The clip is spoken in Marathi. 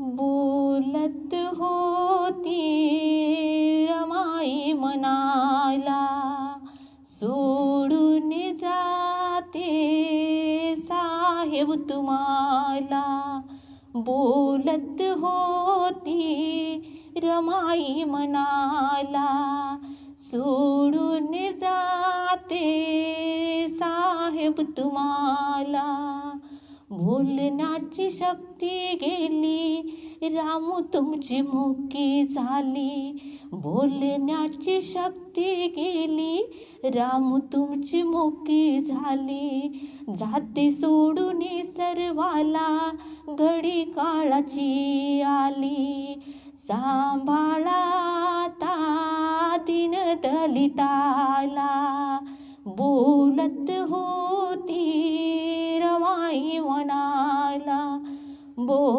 बोलत होती रमाई मनाला, सोडून जाते साहेब तुम्हाला. बोलत होती रमाई मनाला, सोडून जाते साहेब तुम्हाला. बोलण्याची शक्ती गेली रामू तुमची मुकी झाली. बोलण्याची शक्ती गेली रामू तुमची मुकी झाली. जाते सोडून सर्वाला घडी काळाची आली. सांभाळा आता दीन दलिताला. बोलत होती रमाई मनाला.